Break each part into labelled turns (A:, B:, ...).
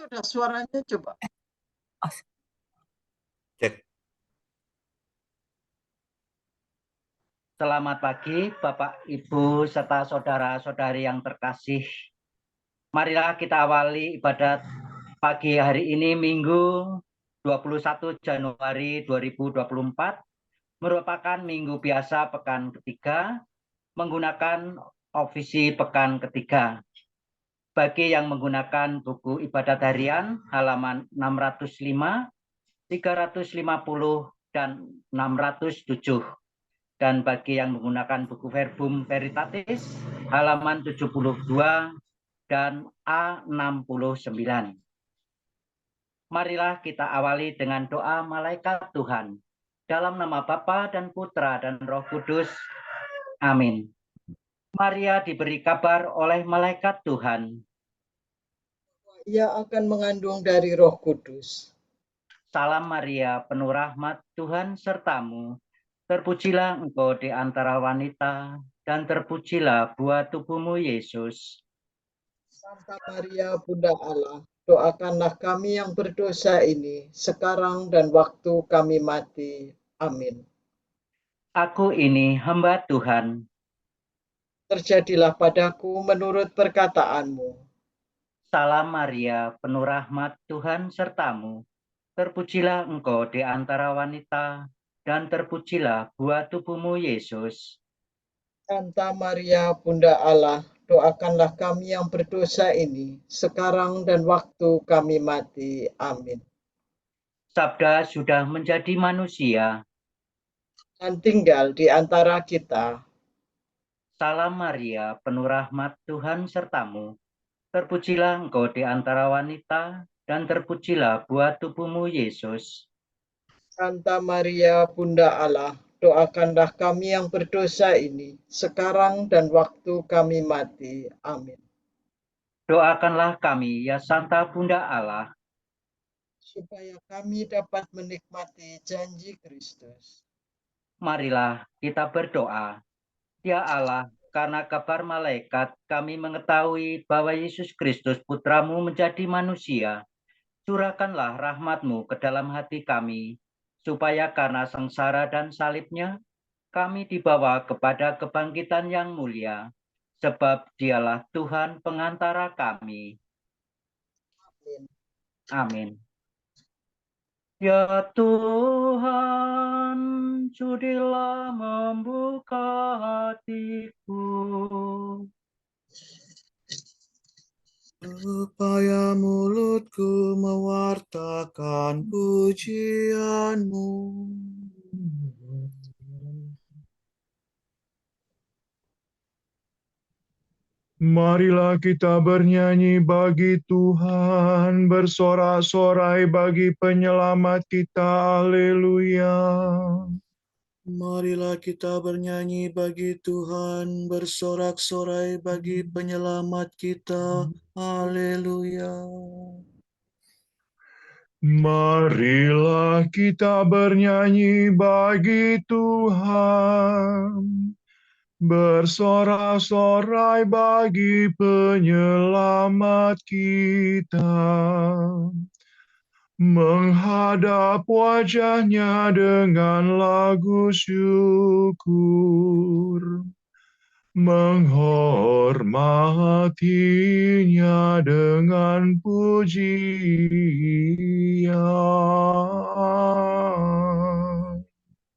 A: Sudah suaranya coba.
B: Cek.
C: Selamat pagi Bapak, Ibu, serta saudara-saudari yang terkasih. Marilah kita awali ibadat pagi hari ini Minggu 21 Januari 2024 merupakan minggu biasa pekan ketiga menggunakan ofisi pekan ketiga. Bagi yang menggunakan buku ibadat harian halaman 605, 350, dan 607. Dan bagi yang menggunakan buku Verbum Veritatis halaman 72 dan A69. Marilah kita awali dengan doa malaikat Tuhan. Dalam nama Bapa dan Putra dan Roh Kudus. Amin. Maria diberi kabar oleh malaikat Tuhan.
A: Ia akan mengandung dari Roh Kudus.
C: Salam Maria, penuh rahmat, Tuhan sertamu. Terpujilah engkau di antara wanita, dan terpujilah buah tubuhmu, Yesus.
A: Santa Maria, Bunda Allah, doakanlah kami yang berdosa ini, sekarang dan waktu kami mati. Amin.
C: Aku ini hamba Tuhan.
A: Terjadilah padaku menurut perkataanmu.
C: Salam Maria, penuh rahmat, Tuhan sertamu. Terpujilah engkau di antara wanita, dan terpujilah buah tubuhmu, Yesus.
A: Santa Maria, Bunda Allah, doakanlah kami yang berdosa ini, sekarang dan waktu kami mati. Amin.
C: Sabda sudah menjadi manusia.
A: Dan tinggal di antara kita.
C: Salam Maria, penuh rahmat, Tuhan sertamu. Terpujilah engkau di antara wanita, dan terpujilah buah tubuhmu, Yesus.
A: Santa Maria, Bunda Allah, doakanlah kami yang berdosa ini, sekarang dan waktu kami mati. Amin.
C: Doakanlah kami, ya Santa Bunda Allah,
A: Supaya kami dapat menikmati janji Kristus.
C: marilah kita berdoa. Ya Allah, karena kabar malaikat kami mengetahui bahwa Yesus Kristus Putramu menjadi manusia. Curahkanlah rahmat-Mu ke dalam hati kami, supaya karena sengsara dan salibnya, kami dibawa kepada kebangkitan yang mulia, sebab Dialah Tuhan pengantara kami.
A: Amin.
C: Amin. Ya Tuhan, sudilah membuka hatiku,
B: Supaya mulutku mewartakan pujian-Mu.
D: Marilah kita bernyanyi bagi Tuhan, bersorak-sorai bagi penyelamat kita. Haleluya.
B: Marilah kita bernyanyi bagi Tuhan, bersorak-sorai bagi penyelamat kita. Haleluya.
D: Marilah kita bernyanyi bagi Tuhan, bersorak-sorai bagi penyelamat kita, menghadap wajah-Nya dengan lagu syukur, menghormati-Nya dengan pujian.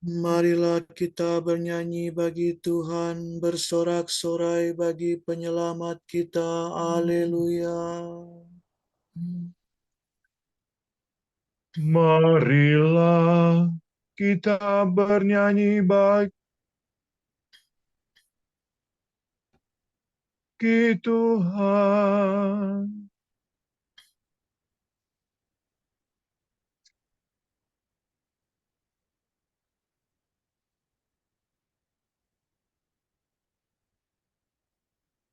B: Marilah kita bernyanyi bagi Tuhan, bersorak-sorai bagi penyelamat kita. Haleluya.
D: Marilah kita bernyanyi bagi Tuhan.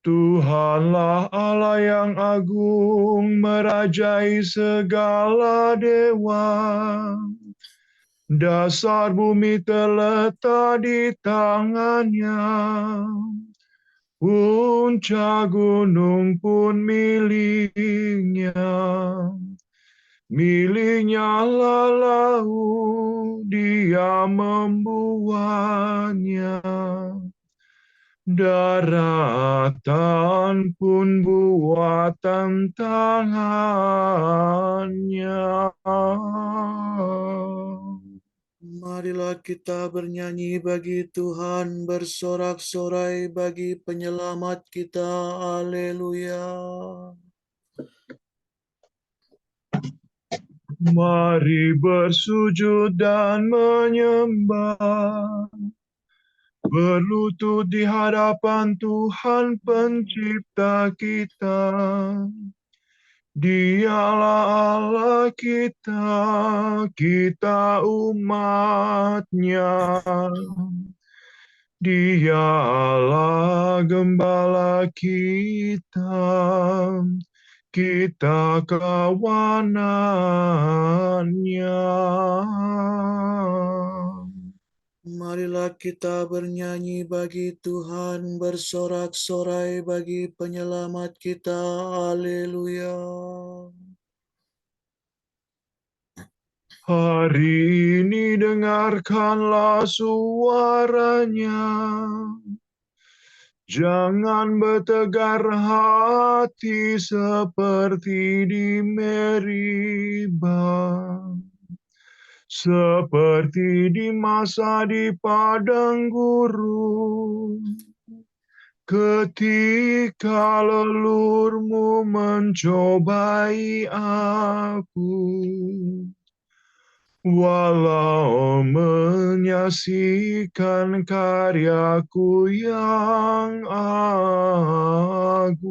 D: Tuhanlah Allah yang agung, merajai segala dewa. Dasar bumi terletak di tangan-Nya, puncak gunung pun milik-Nya. miliknya lalu dia membuatnya. Daratan pun buatan tangannya.
B: Marilah kita bernyanyi bagi Tuhan, bersorak-sorai bagi penyelamat kita. Haleluya.
D: Mari bersujud dan menyembah, berlutut di hadapan Tuhan pencipta kita. Dialah Allah kita, kita umat-Nya. Dialah gembala kita, kita kawanannya.
B: Marilah kita bernyanyi bagi Tuhan, bersorak-sorai bagi penyelamat kita. Haleluya.
D: Hari ini dengarkanlah suaranya. Jangan bertegar hati seperti di Meribah, seperti di masa di padang gurun, ketika lelurmu mencobai aku. Walau menyaksikan karyaku yang agung.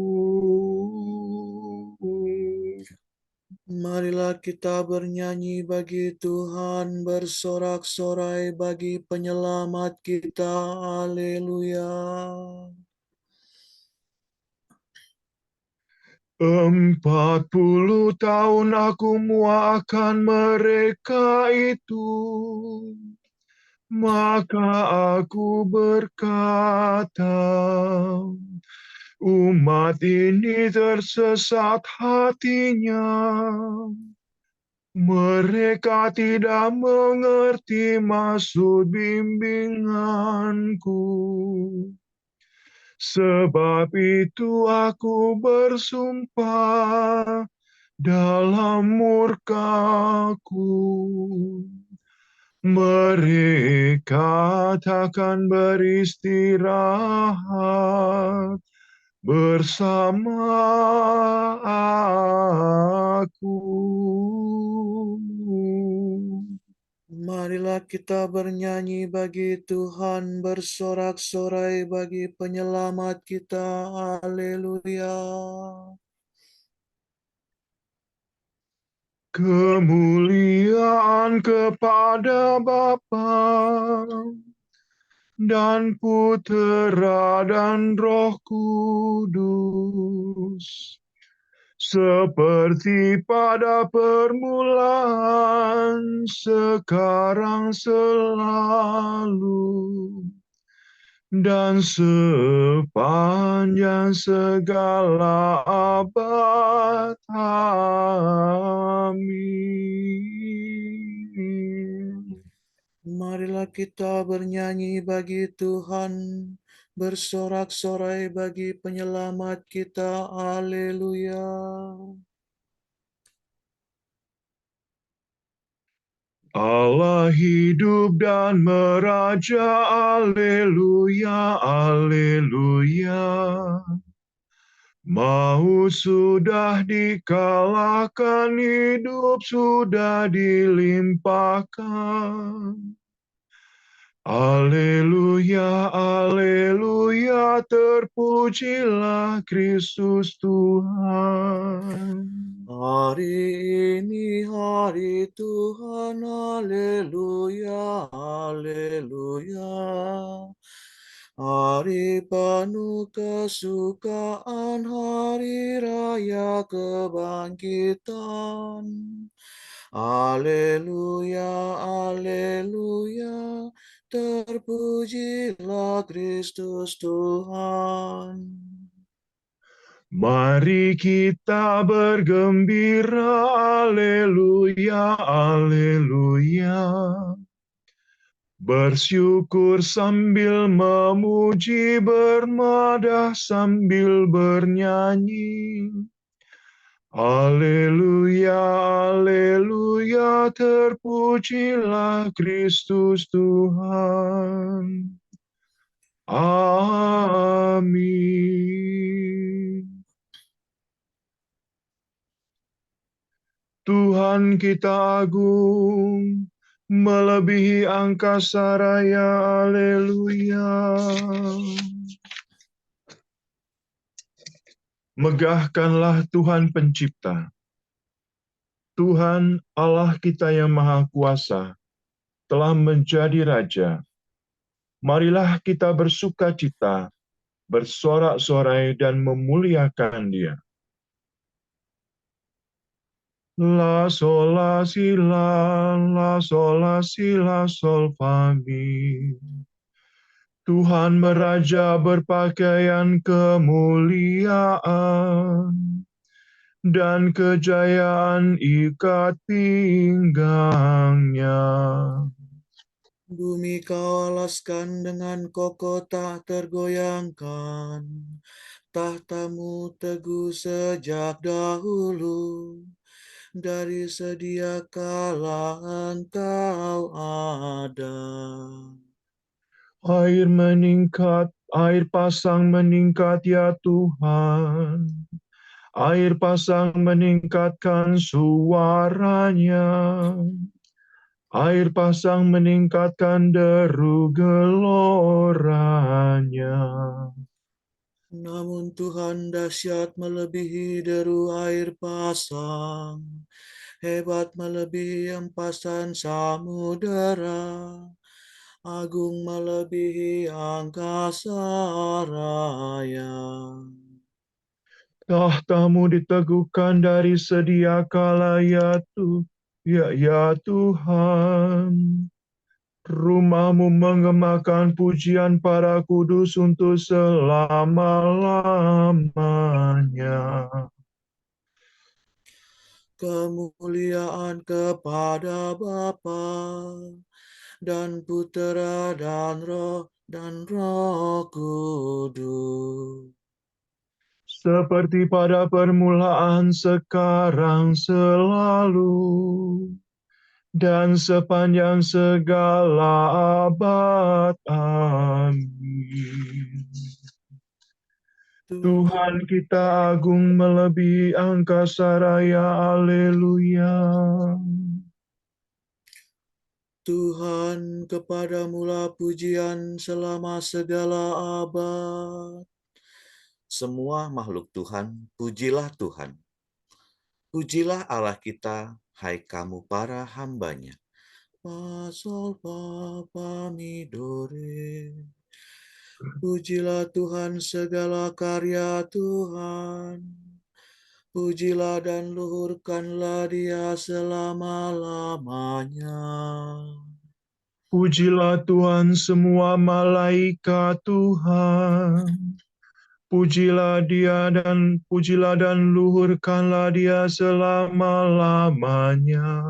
B: Marilah kita bernyanyi bagi Tuhan, bersorak-sorai bagi penyelamat kita. Haleluya.
D: 40 tahun aku muakan mereka itu. Maka aku berkata, umat ini tersesat hatinya. Mereka tidak mengerti maksud bimbinganku. Sebab itu aku bersumpah dalam murkaku, mereka takkan beristirahat bersama aku.
B: Marilah kita bernyanyi bagi Tuhan, bersorak-sorai bagi penyelamat kita. Haleluya.
D: Kemuliaan kepada Bapa dan Putera dan Roh Kudus, seperti pada permulaan, sekarang, selalu, dan sepanjang segala abad. Amin.
B: Marilah kita bernyanyi bagi Tuhan, bersorak-sorai bagi penyelamat kita. Haleluya.
D: Allah hidup dan meraja, aleluya, aleluya. Maut sudah dikalahkan, hidup sudah dilimpahkan. Aleluya, aleluya, terpujilah Kristus Tuhan.
B: Hari ini hari Tuhan, haleluya, haleluya. Hari penuh kesukaan, hari raya kebangkitan. Haleluya, haleluya, terpujilah Kristus Tuhan.
D: Mari kita bergembira, aleluya. Haleluya, haleluya. Bersyukur sambil memuji, bermadah sambil bernyanyi. Haleluya, haleluya, terpujilah Kristus Tuhan. Amin. Tuhan kita agung, melebihi angkasa raya, haleluya. Megahkanlah Tuhan Pencipta. Tuhan Allah kita yang Maha Kuasa telah menjadi Raja. Marilah kita bersukacita, bersorak-sorai dan memuliakan Dia. La sol la si la sol la si la sol fa mi. Tuhan meraja berpakaian kemuliaan dan kejayaan ikat pinggangnya.
B: Bumi kau alaskan dengan kokoh tak tergoyangkan. Tahtamu teguh sejak dahulu. Dari sedia kala engkau ada.
D: Air meningkat, air pasang meningkat ya Tuhan. Air pasang meningkatkan suaranya. Air pasang meningkatkan deru geloranya.
B: Namun Tuhan dahsyat melebihi deru air pasang, hebat melebihi empasan samudera, agung melebihi angkasa raya.
D: Tahtamu diteguhkan dari sedia kala ya Tuhan. Rumahmu mengemakan pujian para kudus untuk selama-lamanya.
B: Kemuliaan kepada Bapa dan Putera dan Roh Kudus.
D: Seperti pada permulaan, sekarang, selalu, dan sepanjang segala abad. Amin. Tuhan kita agung melebihi angkasa raya, haleluya.
B: Tuhan, kepadamulah pujian selama segala abad. Semua makhluk Tuhan, pujilah Tuhan. Pujilah Allah kita, hai kamu para hambanya. Fa sol fa mi do re. Pujilah Tuhan segala karya Tuhan. Pujilah dan luhurkanlah Dia selama-lamanya.
D: Pujilah Tuhan semua malaikat Tuhan. Pujilah dan luhurkanlah Dia selama-lamanya.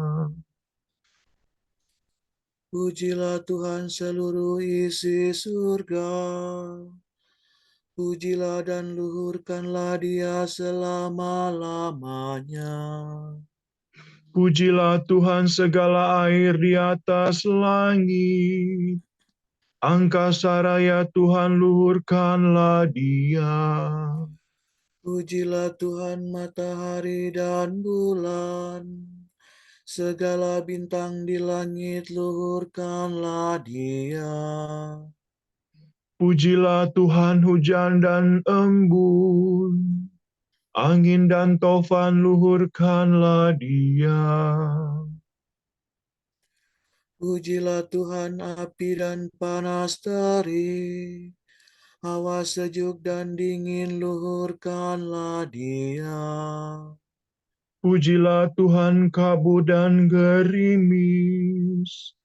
B: Pujilah Tuhan seluruh isi surga. Pujilah dan luhurkanlah Dia selama-lamanya.
D: Pujilah Tuhan segala air di atas langit. Angkasa raya Tuhan, luhurkanlah Dia.
B: Pujilah Tuhan matahari dan bulan. Segala bintang di langit, luhurkanlah Dia.
D: Pujilah Tuhan hujan dan embun. Angin dan tofan, luhurkanlah Dia.
B: Pujilah Tuhan api dan panas terik. Hawa sejuk dan dingin, luhurkanlah Dia.
D: Pujilah Tuhan kabut dan gerimis.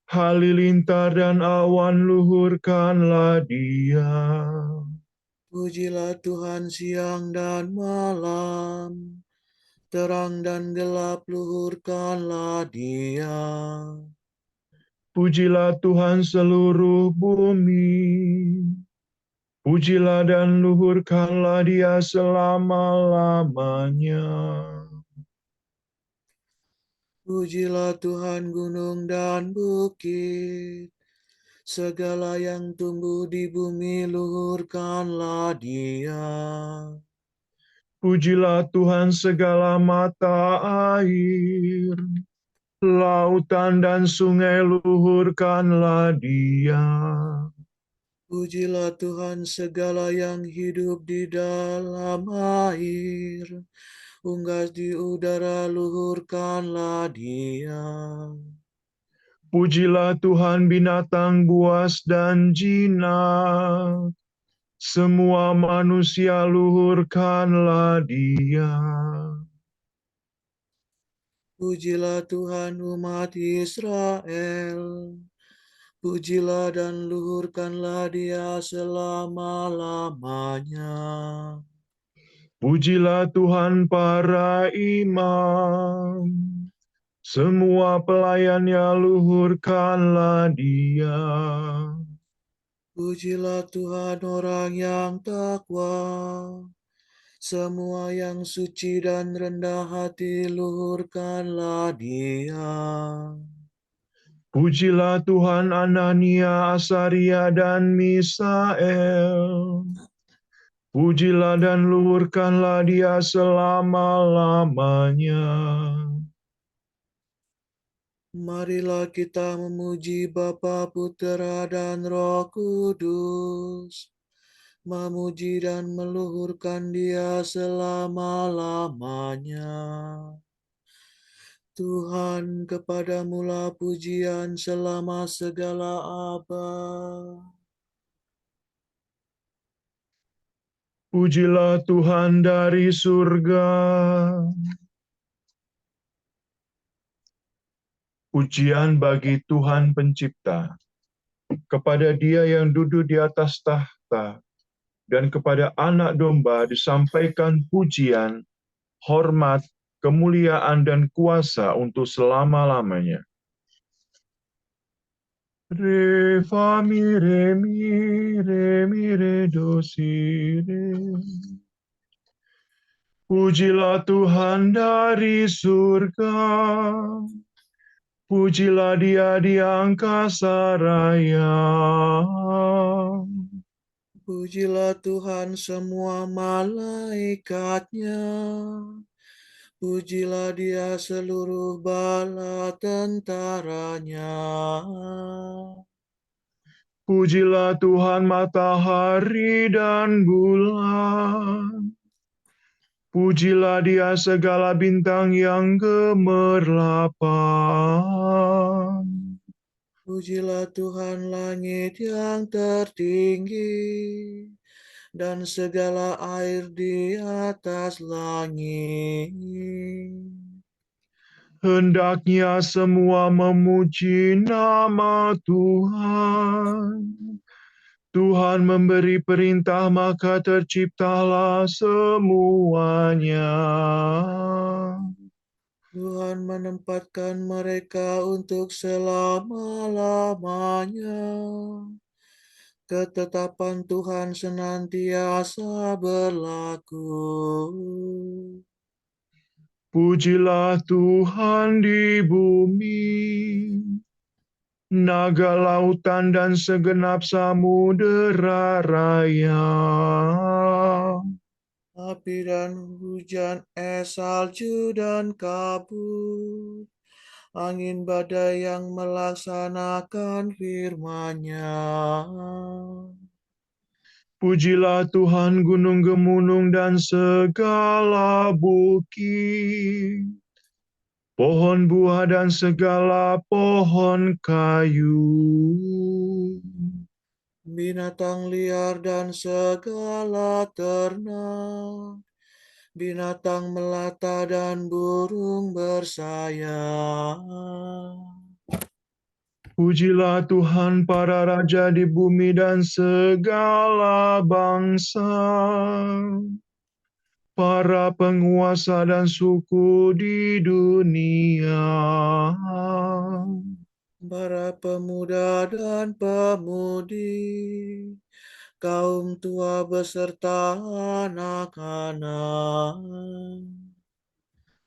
D: Halilintar dan awan, luhurkanlah Dia.
B: Pujilah Tuhan siang dan malam. terang dan gelap luhurkanlah Dia.
D: Pujilah Tuhan seluruh bumi. Pujilah dan luhurkanlah Dia selama-lamanya.
B: Pujilah Tuhan gunung dan bukit, segala yang tumbuh di bumi luhurkanlah Dia.
D: Pujilah Tuhan segala mata air, lautan dan sungai luhurkanlah Dia.
B: Pujilah Tuhan segala yang hidup di dalam air, unggas di udara luhurkanlah Dia.
D: Pujilah Tuhan binatang buas dan jinak, semua manusia luhurkanlah Dia.
B: Pujilah Tuhan umat Israel, pujilah dan luhurkanlah Dia selama-lamanya.
D: Pujilah Tuhan para imam, semua pelayannya luhurkanlah Dia.
B: Pujilah Tuhan orang yang takwa, semua yang suci dan rendah hati luhurkanlah Dia.
D: Pujilah Tuhan Anania, Asaria, dan Misael. Pujilah dan luhurkanlah Dia selama-lamanya.
B: Marilah kita memuji Bapa, Putera, dan Roh Kudus, memuji dan meluhurkan Dia selama-lamanya. Tuhan, kepadamulah pujian selama segala abad.
D: Pujilah Tuhan dari surga. Pujian bagi Tuhan Pencipta, kepada Dia yang duduk di atas tahta, dan kepada Anak Domba disampaikan pujian, hormat, kemuliaan, dan kuasa untuk selama-lamanya. Re, fa, mi, re, do, si, re. Pujilah Tuhan dari surga. Pujilah Dia di angkasa raya.
B: Pujilah Tuhan semua malaikatnya. Pujilah Dia seluruh bala tentaranya.
D: Pujilah Tuhan matahari dan bulan. Pujilah Dia segala bintang yang gemerlapan.
B: Pujilah Tuhan langit yang tertinggi dan segala air di atas langit.
D: Hendaknya semua memuji nama Tuhan. Tuhan memberi perintah, maka terciptalah semuanya.
B: Tuhan menempatkan mereka untuk selama-lamanya. Ketetapan Tuhan senantiasa berlaku.
D: Pujilah Tuhan di bumi, naga lautan dan segenap samudera raya.
B: Api dan hujan, es, salju dan kabut, angin badai yang melaksanakan firman-Nya.
D: Pujilah Tuhan gunung gemunung dan segala bukit, pohon buah dan segala pohon kayu.
B: Binatang liar dan segala ternak, binatang melata dan burung bersayap.
D: Pujilah Tuhan para raja di bumi dan segala bangsa. para penguasa dan suku di dunia,
B: para pemuda dan pemudi, kaum tua beserta anak-anak.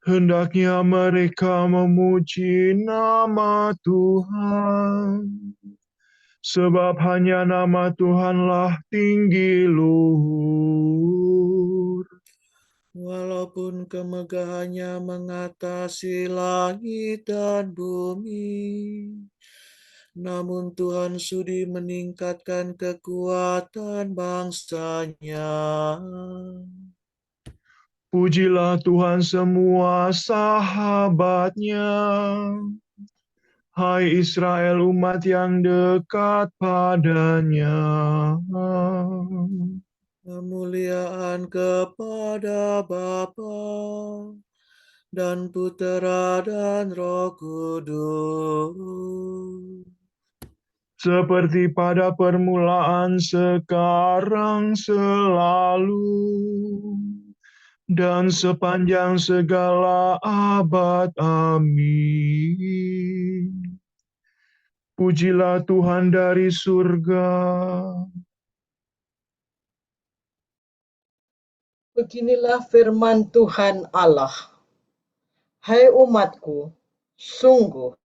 D: hendaknya mereka memuji nama Tuhan, sebab hanya nama Tuhanlah tinggi luhur.
B: Walaupun kemegahannya mengatasi langit dan bumi, namun Tuhan sudi meningkatkan kekuatan bangsanya.
D: Pujilah Tuhan semua sahabatnya, hai Israel umat yang dekat padanya.
B: Kemuliaan kepada Bapa dan Putera dan Roh Kudus.
D: Seperti pada permulaan, sekarang, selalu, dan sepanjang segala abad. Amin. Pujilah Tuhan dari surga.
A: Beginilah firman Tuhan Allah. Hai umatku, sungguh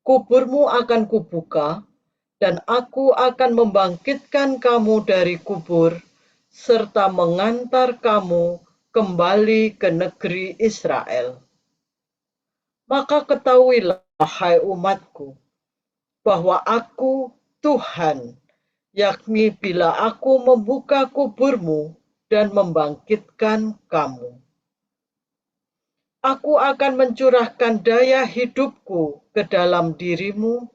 A: kuburmu akan kubuka, dan aku akan membangkitkan kamu dari kubur, serta mengantar kamu kembali ke negeri Israel. Maka ketahuilah, hai umatku, bahwa aku Tuhan, yakni bila aku membuka kuburmu dan membangkitkan kamu. Aku akan mencurahkan daya hidupku ke dalam dirimu,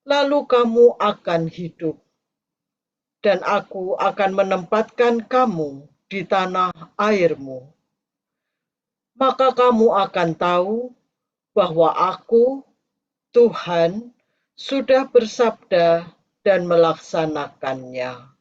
A: lalu kamu akan hidup, dan aku akan menempatkan kamu di tanah airmu. Maka kamu akan tahu bahwa aku, Tuhan, sudah bersabda dan melaksanakannya.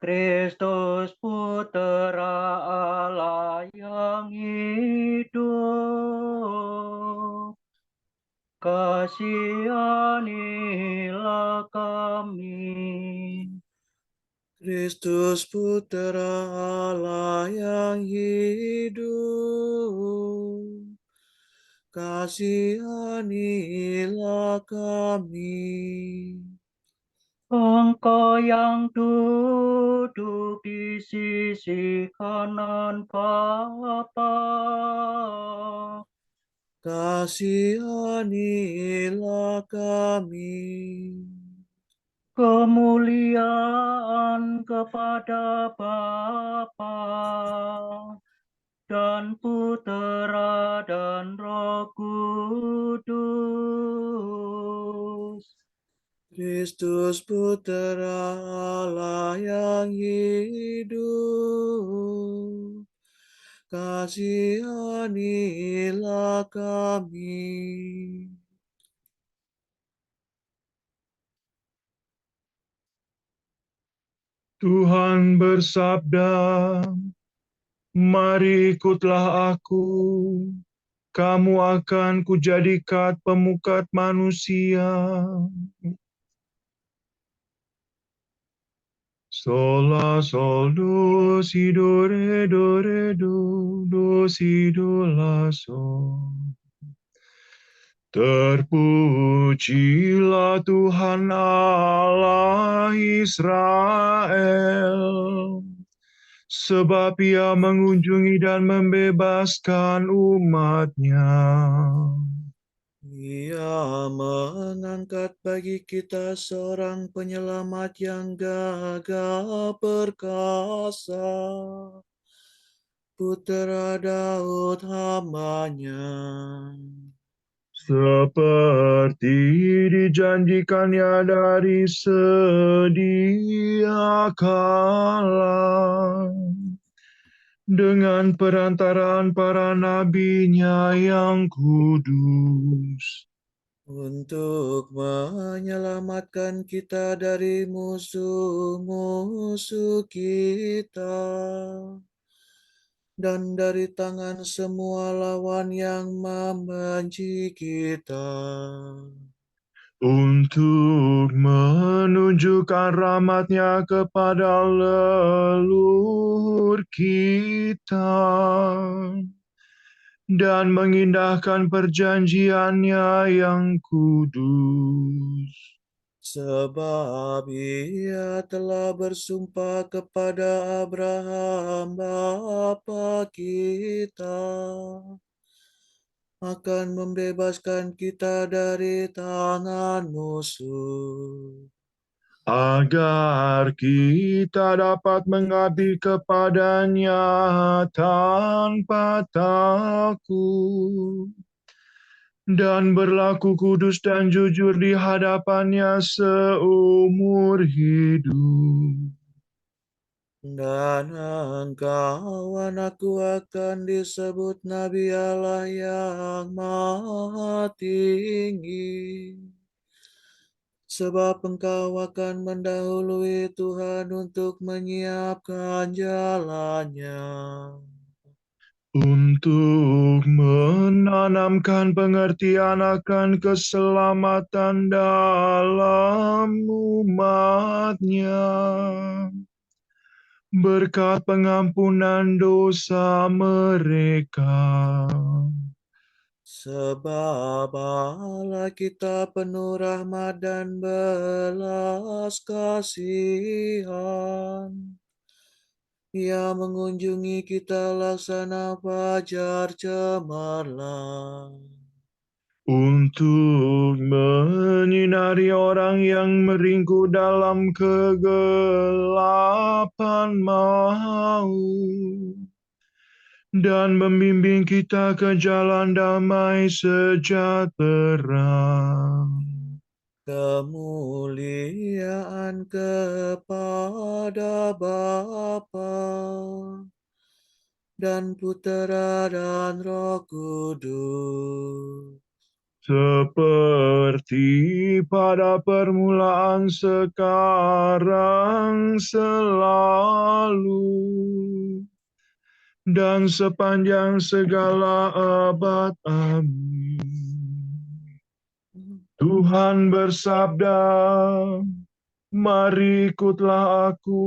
C: Kristus Putera Allah yang hidup, kasihanilah kami.
B: Kristus Putera Allah yang hidup, kasihanilah kami.
C: Engkau yang duduk di sisi kanan Bapa,
B: kasihanilah kami.
C: kemuliaan kepada Bapa dan Putera dan Roh Kudus.
B: Kristus Putera Allah yang hidup, kasihanilah kami.
D: Tuhan bersabda, mari ikutlah aku, kamu akan kujadikan pemukat manusia. Sol, la, sol, do, si, do, re, do, si, do, la, sol. Terpujilah Tuhan Allah Israel, sebab Ia mengunjungi dan membebaskan umat-Nya.
B: Ia mengangkat bagi kita seorang penyelamat yang gagah perkasa, putra Daud hamba-Nya.
D: Seperti dijanjikannya dari sedia kala, dengan perantaraan para nabi-Nya yang kudus,
B: Untuk menyelamatkan kita dari musuh-musuh kita dan dari tangan semua lawan yang membenci kita.
D: untuk menunjukkan rahmat-Nya kepada leluhur kita dan mengindahkan perjanjian-Nya yang kudus.
B: Sebab Ia telah bersumpah kepada Abraham bapa kita akan membebaskan kita dari tangan musuh,
D: agar kita dapat mengabdi kepada-Nya tanpa takut dan berlaku kudus dan jujur di hadapan-Nya seumur hidup.
B: dan engkau anakku akan disebut Nabi Allah yang Maha Tinggi. Sebab engkau akan mendahului Tuhan untuk menyiapkan jalannya,
D: Untuk menanamkan pengertian akan keselamatan dalam umat-Nya, berkat pengampunan dosa mereka.
B: sebab Allah kita penuh rahmat dan belas kasihan. Ia mengunjungi kita laksana fajar cemerlang,
D: Untuk menyinari orang yang meringkuk dalam kegelapan maut, dan membimbing kita ke jalan damai sejahtera.
B: kemuliaan kepada Bapa dan Putera dan Roh Kudus,
D: Seperti pada permulaan, sekarang, selalu, dan sepanjang segala abad. Amin. Tuhan bersabda, mari ikutlah aku,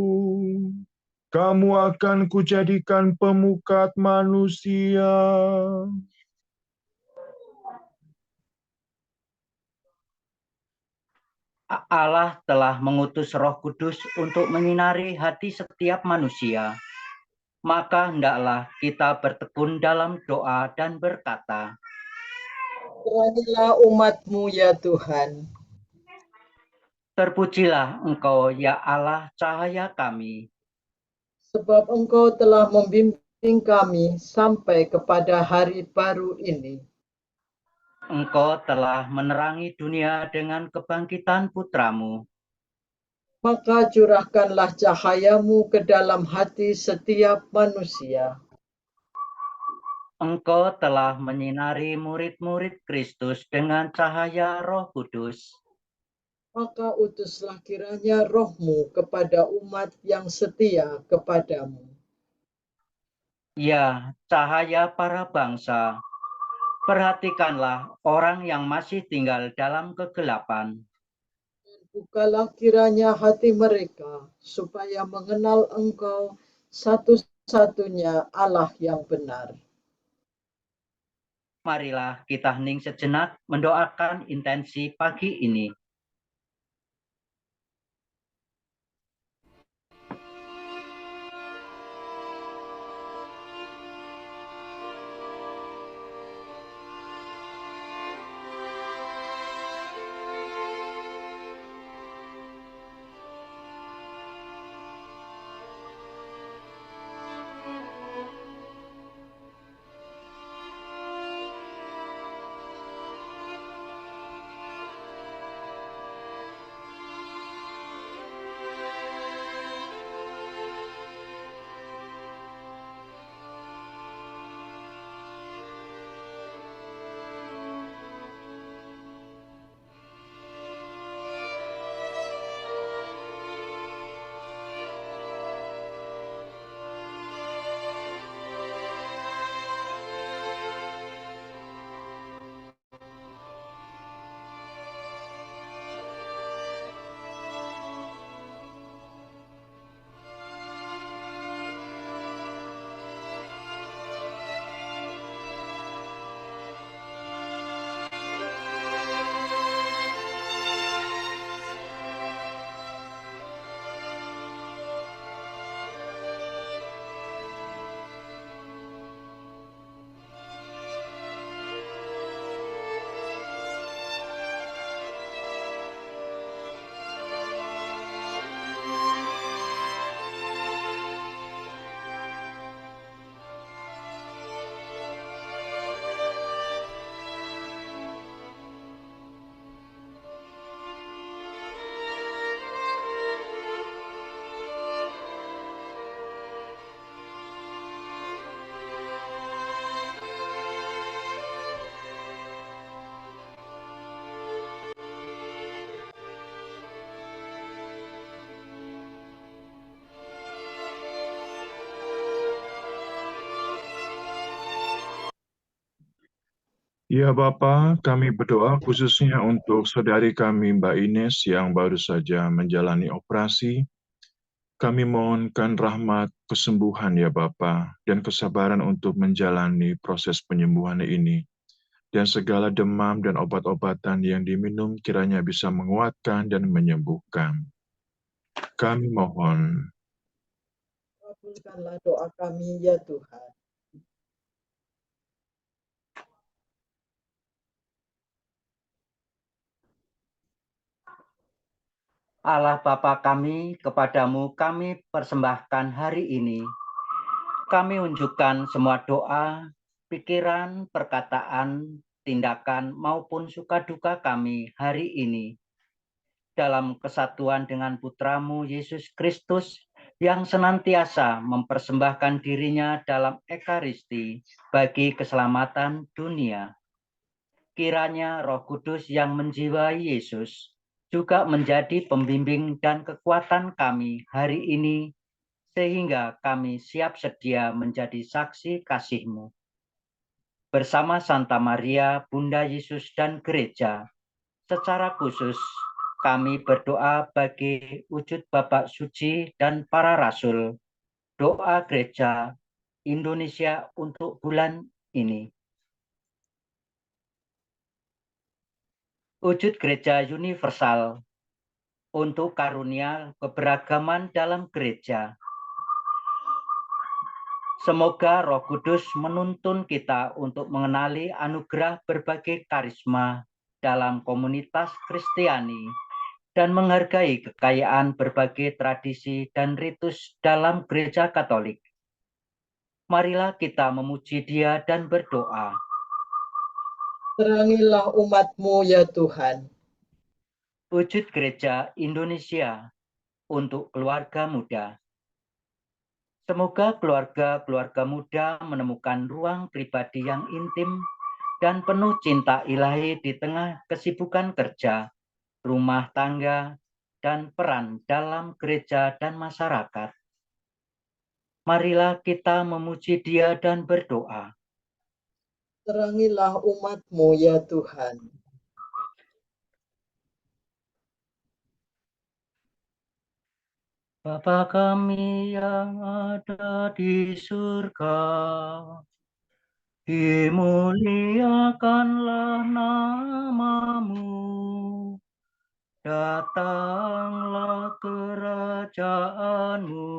D: kamu akan kujadikan pemukat manusia.
C: Allah telah mengutus Roh Kudus untuk menyinari hati setiap manusia. Maka hendaklah kita bertekun dalam doa dan berkata,
A: Terangilah umat-Mu ya Tuhan.
C: terpujilah Engkau ya Allah cahaya kami.
A: Sebab Engkau telah membimbing kami sampai kepada hari baru ini.
C: Engkau telah menerangi dunia dengan kebangkitan Putramu.
A: Maka curahkanlah cahayamu ke dalam hati setiap manusia.
C: Engkau telah menyinari murid-murid Kristus dengan cahaya Roh Kudus.
A: Maka utuslah kiranya roh-Mu kepada umat yang setia kepadamu.
C: Ya, cahaya para bangsa, perhatikanlah orang yang masih tinggal dalam kegelapan.
A: Bukalah kiranya hati mereka, supaya mengenal Engkau satu-satunya Allah yang benar.
C: Marilah kita hening sejenak mendoakan intensi pagi ini.
D: Ya Bapa, kami berdoa khususnya untuk saudari kami Mbak Ines yang baru saja menjalani operasi. Kami mohonkan rahmat kesembuhan ya Bapa dan kesabaran untuk menjalani proses penyembuhan ini. Dan segala demam dan obat-obatan yang diminum kiranya bisa menguatkan dan menyembuhkan. Kami mohon.
A: Kabulkanlah doa kami ya Tuhan.
C: Allah Bapa kami, kepadamu kami persembahkan hari ini. Kami unjukkan semua doa, pikiran, perkataan, tindakan, maupun suka duka kami hari ini. Dalam kesatuan dengan Putramu Yesus Kristus yang senantiasa mempersembahkan dirinya dalam Ekaristi bagi keselamatan dunia. Kiranya Roh Kudus yang menjiwai Yesus juga menjadi pembimbing dan kekuatan kami hari ini, sehingga kami siap sedia menjadi saksi kasih-Mu. Bersama Santa Maria, Bunda Yesus dan Gereja, secara khusus kami berdoa bagi wujud Bapak Suci dan para rasul, doa Gereja Indonesia untuk bulan ini. Wujud Gereja Universal untuk karunia keberagaman dalam gereja. Semoga Roh Kudus menuntun kita untuk mengenali anugerah berbagai karisma dalam komunitas Kristiani dan menghargai kekayaan berbagai tradisi dan ritus dalam gereja Katolik. Marilah kita memuji Dia dan berdoa.
A: Terangilah umat-Mu ya Tuhan.
C: Wujud Gereja Indonesia untuk keluarga muda. Semoga keluarga-keluarga muda menemukan ruang pribadi yang intim dan penuh cinta ilahi di tengah kesibukan kerja, rumah tangga, dan peran dalam gereja dan masyarakat. Marilah kita memuji Dia dan berdoa.
A: Terangilah umat-Mu ya Tuhan.
C: Bapa kami yang ada di surga, dimuliakanlah nama-Mu, datanglah kerajaan-Mu,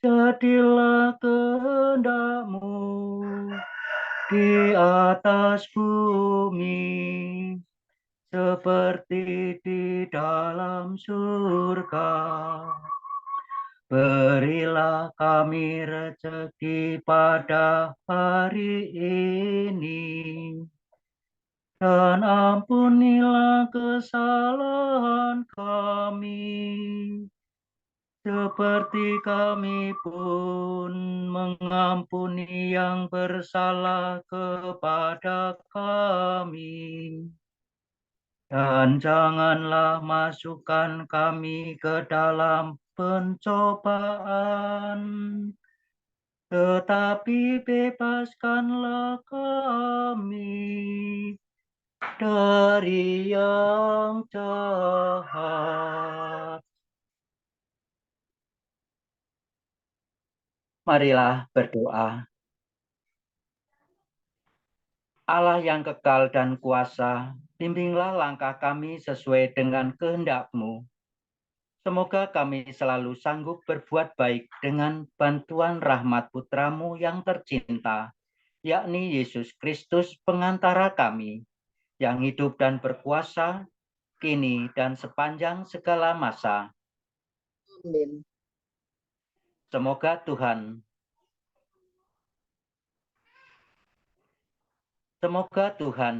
C: jadilah kehendak-Mu di atas bumi, seperti di dalam surga. Berilah kami rezeki pada hari ini, dan ampunilah kesalahan kami, seperti kami pun mengampuni yang bersalah kepada kami. Dan janganlah masukkan kami ke dalam pencobaan, tetapi bebaskanlah kami dari yang jahat. Marilah berdoa. Allah yang kekal dan kuasa, bimbinglah langkah kami sesuai dengan kehendak-Mu. Semoga kami selalu sanggup berbuat baik dengan bantuan rahmat Putra-Mu yang tercinta, yakni Yesus Kristus pengantara kami, yang hidup dan berkuasa, kini dan sepanjang segala masa.
A: Amin.
C: Semoga Tuhan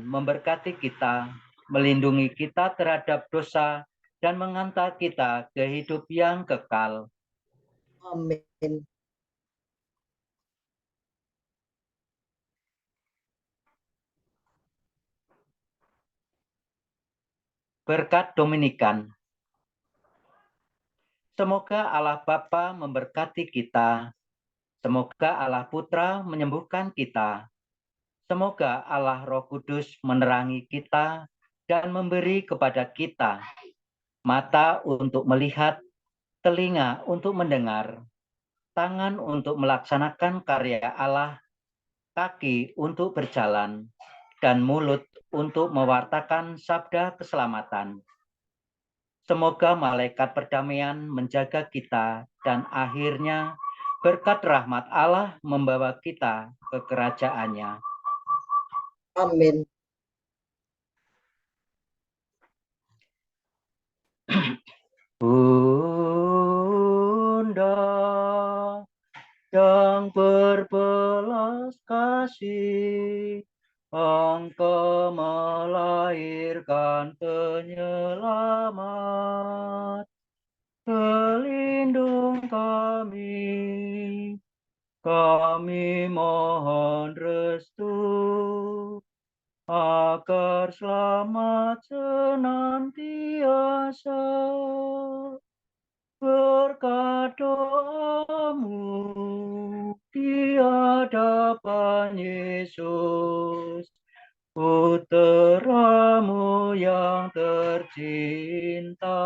C: memberkati kita, melindungi kita terhadap dosa, dan mengantar kita ke hidup yang kekal.
A: Amin.
C: Berkat Dominikan. Semoga Allah Bapa memberkati kita. Semoga Allah Putra menyembuhkan kita. Semoga Allah Roh Kudus menerangi kita dan memberi kepada kita mata untuk melihat, telinga untuk mendengar, tangan untuk melaksanakan karya Allah, kaki untuk berjalan, dan mulut untuk mewartakan sabda keselamatan. Semoga malaikat perdamaian menjaga kita dan akhirnya berkat rahmat Allah membawa kita ke kerajaannya.
A: Amin.
C: Bunda yang berbelas kasih, Engkau melahirkan penyelamat, pelindung kami mohon restu, agar selamat senantiasa. Berkat doamu di hadapan Yesus, Putramu yang tercinta.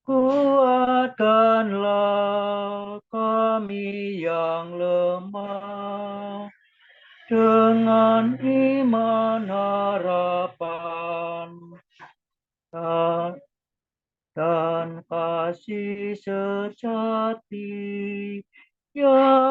C: Kuatkanlah kami yang lemah, dengan iman harapan dan kasih sejati yang